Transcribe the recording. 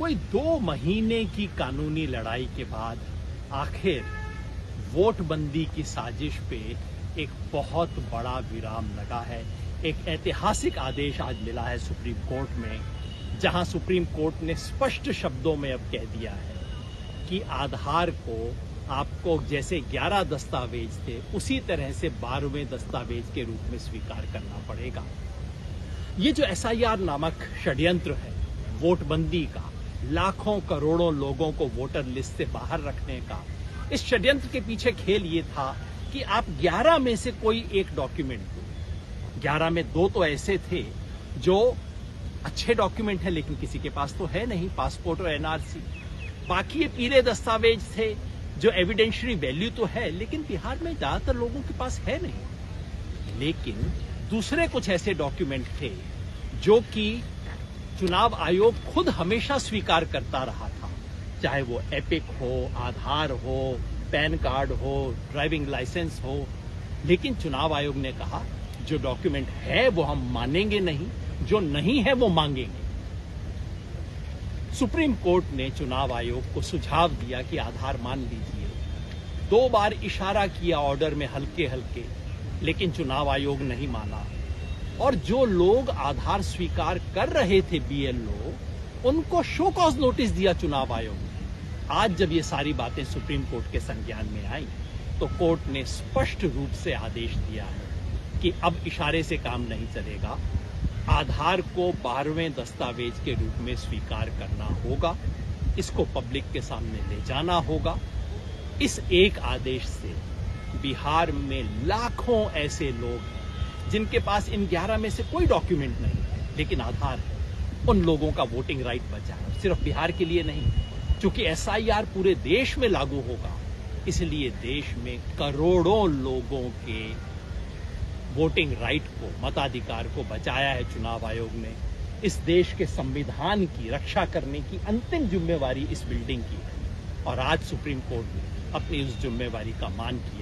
कोई 2 महीने की कानूनी लड़ाई के बाद आखिर वोटबंदी की साजिश पे एक बहुत बड़ा विराम लगा है। एक ऐतिहासिक आदेश आज मिला है सुप्रीम कोर्ट में, जहां सुप्रीम कोर्ट ने स्पष्ट शब्दों में अब कह दिया है कि आधार को आपको जैसे 11 दस्तावेज थे उसी तरह से 12वें दस्तावेज के रूप में स्वीकार करना पड़ेगा। ये जो एसआईआर नामक षड्यंत्र है वोटबंदी का, लाखों करोड़ों लोगों को वोटर लिस्ट से बाहर रखने का, इस षड्यंत्र के पीछे खेल ये था कि आप 11 में से कोई एक डॉक्यूमेंट दो। 11 में 2 तो ऐसे थे जो अच्छे डॉक्यूमेंट है लेकिन किसी के पास तो है नहीं, पासपोर्ट और एनआरसी। बाकी ये पीले दस्तावेज थे जो एविडेंशियरी वैल्यू तो है लेकिन बिहार में ज्यादातर लोगों के पास है नहीं। लेकिन दूसरे कुछ ऐसे डॉक्यूमेंट थे जो कि चुनाव आयोग खुद हमेशा स्वीकार करता रहा था, चाहे वो एपिक हो, आधार हो, पैन कार्ड हो, ड्राइविंग लाइसेंस हो। लेकिन चुनाव आयोग ने कहा जो डॉक्यूमेंट है वो हम मानेंगे नहीं, जो नहीं है वो मांगेंगे। सुप्रीम कोर्ट ने चुनाव आयोग को सुझाव दिया कि आधार मान लीजिए। 2 बार इशारा किया ऑर्डर में हल्के हल्के, लेकिन चुनाव आयोग नहीं माना। और जो लोग आधार स्वीकार कर रहे थे बीएलओ, उनको शो कॉज नोटिस दिया चुनाव आयोग ने। आज जब ये सारी बातें सुप्रीम कोर्ट के संज्ञान में आई तो कोर्ट ने स्पष्ट रूप से आदेश दिया है कि अब इशारे से काम नहीं चलेगा, आधार को 12वें दस्तावेज के रूप में स्वीकार करना होगा, इसको पब्लिक के सामने ले जाना होगा। इस एक आदेश से बिहार में लाखों ऐसे लोग हैं जिनके पास इन 11 में से कोई डॉक्यूमेंट नहीं है लेकिन आधार है, उन लोगों का वोटिंग राइट बचा है। सिर्फ बिहार के लिए नहीं, क्योंकि एसआईआर पूरे देश में लागू होगा, इसलिए देश में करोड़ों लोगों के वोटिंग राइट को, मताधिकार को बचाया है चुनाव आयोग ने। इस देश के संविधान की रक्षा करने की अंतिम जिम्मेवारी इस बिल्डिंग की है और आज सुप्रीम कोर्ट ने अपनी उस जिम्मेवारी का मान किया।